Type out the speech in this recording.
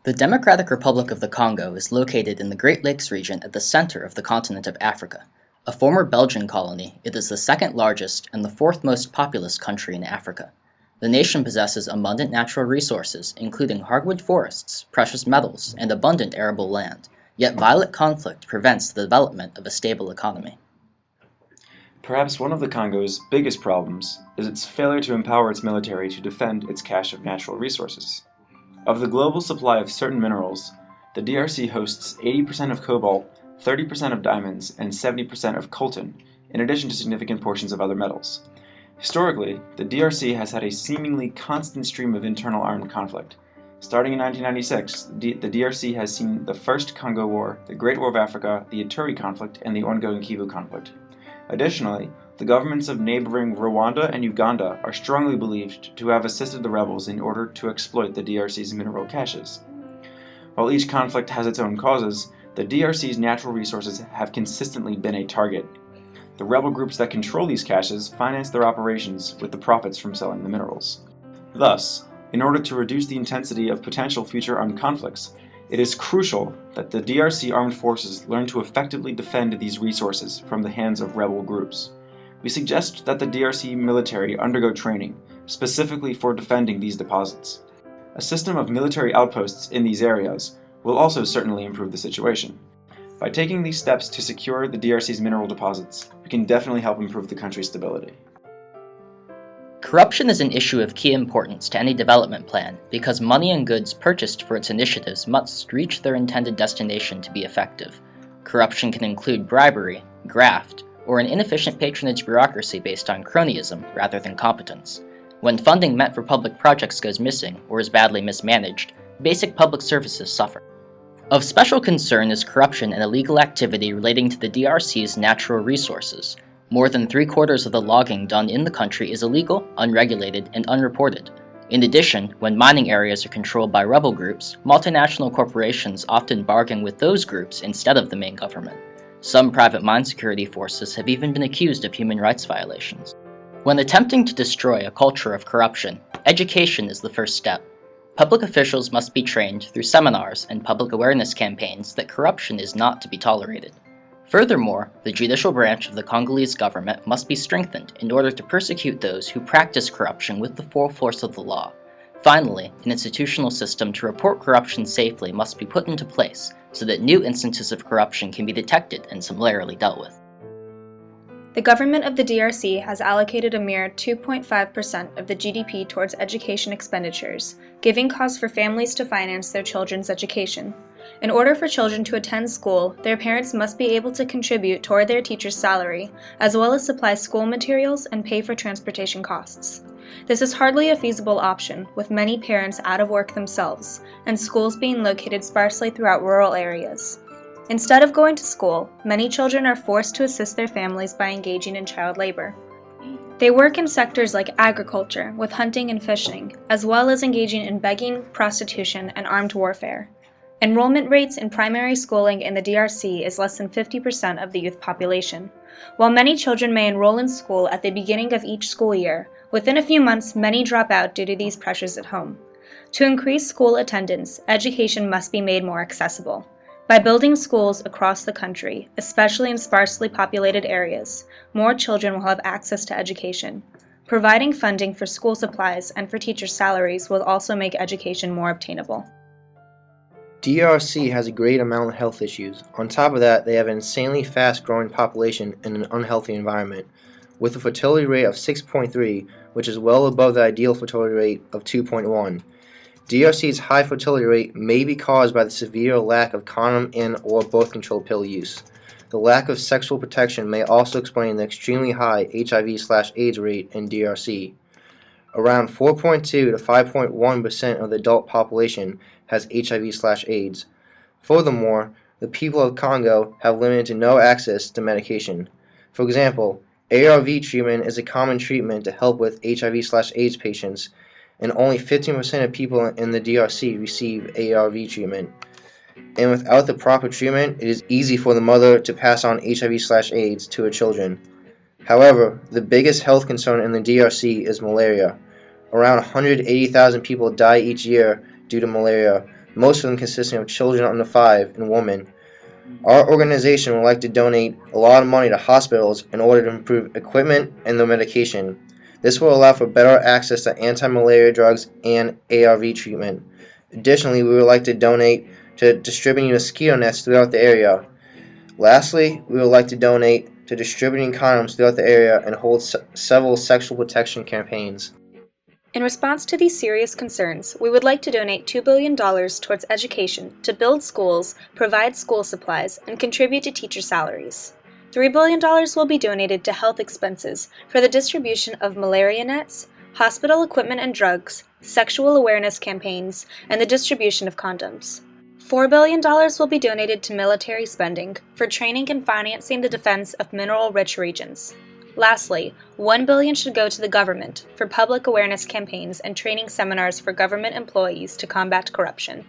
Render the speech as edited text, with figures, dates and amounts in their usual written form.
The Democratic Republic of the Congo is located in the Great Lakes region at the center of the continent of Africa. A former Belgian colony, it is the second largest and the fourth most populous country in Africa. The nation possesses abundant natural resources, including hardwood forests, precious metals, and abundant arable land, yet violent conflict prevents the development of a stable economy. Perhaps one of the Congo's biggest problems is its failure to empower its military to defend its cache of natural resources. Of the global supply of certain minerals, the DRC hosts 80% of cobalt, 30% of diamonds, and 70% of coltan, in addition to significant portions of other metals. Historically, the DRC has had a seemingly constant stream of internal armed conflict. Starting in 1996, the DRC has seen the First Congo War, the Great War of Africa, the Ituri conflict, and the ongoing Kivu conflict. Additionally, the governments of neighboring Rwanda and Uganda are strongly believed to have assisted the rebels in order to exploit the DRC's mineral caches. While each conflict has its own causes, the DRC's natural resources have consistently been a target. The rebel groups that control these caches finance their operations with the profits from selling the minerals. Thus, in order to reduce the intensity of potential future armed conflicts, it is crucial that the DRC armed forces learn to effectively defend these resources from the hands of rebel groups. We suggest that the DRC military undergo training, specifically for defending these deposits. A system of military outposts in these areas will also certainly improve the situation. By taking these steps to secure the DRC's mineral deposits, we can definitely help improve the country's stability. Corruption is an issue of key importance to any development plan because money and goods purchased for its initiatives must reach their intended destination to be effective. Corruption can include bribery, graft, or an inefficient patronage bureaucracy based on cronyism rather than competence. When funding meant for public projects goes missing or is badly mismanaged, basic public services suffer. Of special concern is corruption and illegal activity relating to the DRC's natural resources. More than 3/4 of the logging done in the country is illegal, unregulated, and unreported. In addition, when mining areas are controlled by rebel groups, multinational corporations often bargain with those groups instead of the main government. Some private mine security forces have even been accused of human rights violations. When attempting to destroy a culture of corruption, education is the first step. Public officials must be trained through seminars and public awareness campaigns that corruption is not to be tolerated. Furthermore, the judicial branch of the Congolese government must be strengthened in order to persecute those who practice corruption with the full force of the law. Finally, an institutional system to report corruption safely must be put into place so that new instances of corruption can be detected and summarily dealt with. The government of the DRC has allocated a mere 2.5% of the GDP towards education expenditures, giving cause for families to finance their children's education. In order for children to attend school, their parents must be able to contribute toward their teacher's salary, as well as supply school materials and pay for transportation costs. This is hardly a feasible option, with many parents out of work themselves, and schools being located sparsely throughout rural areas. Instead of going to school, many children are forced to assist their families by engaging in child labor. They work in sectors like agriculture, with hunting and fishing, as well as engaging in begging, prostitution, and armed warfare. Enrollment rates in primary schooling in the DRC is less than 50% of the youth population. While many children may enroll in school at the beginning of each school year, within a few months many drop out due to these pressures at home. To increase school attendance, education must be made more accessible. By building schools across the country, especially in sparsely populated areas, more children will have access to education. Providing funding for school supplies and for teachers' salaries will also make education more obtainable. DRC has a great amount of health issues. On top of that, they have an insanely fast-growing population in an unhealthy environment, with a fertility rate of 6.3, which is well above the ideal fertility rate of 2.1. DRC's high fertility rate may be caused by the severe lack of condom and/or birth control pill use. The lack of sexual protection may also explain the extremely high HIV/AIDS rate in DRC. Around 4.2 to 5.1% of the adult population has HIV/AIDS. Furthermore, the people of Congo have limited to no access to medication. For example, ARV treatment is a common treatment to help with HIV/AIDS patients, and only 15% of people in the DRC receive ARV treatment. And without the proper treatment, it is easy for the mother to pass on HIV/AIDS to her children. However, the biggest health concern in the DRC is malaria. Around 180,000 people die each year due to malaria, most of them consisting of children under 5 and women. Our organization would like to donate a lot of money to hospitals in order to improve equipment and their medication. This will allow for better access to anti-malaria drugs and ARV treatment. Additionally, we would like to donate to distributing mosquito nets throughout the area. Lastly, we would like to donate to distributing condoms throughout the area and hold several sexual protection campaigns. In response to these serious concerns, we would like to donate $2 billion towards education to build schools, provide school supplies, and contribute to teacher salaries. $3 billion will be donated to health expenses for the distribution of malaria nets, hospital equipment and drugs, sexual awareness campaigns, and the distribution of condoms. $4 billion will be donated to military spending for training and financing the defense of mineral-rich regions. Lastly, $1 billion should go to the government for public awareness campaigns and training seminars for government employees to combat corruption.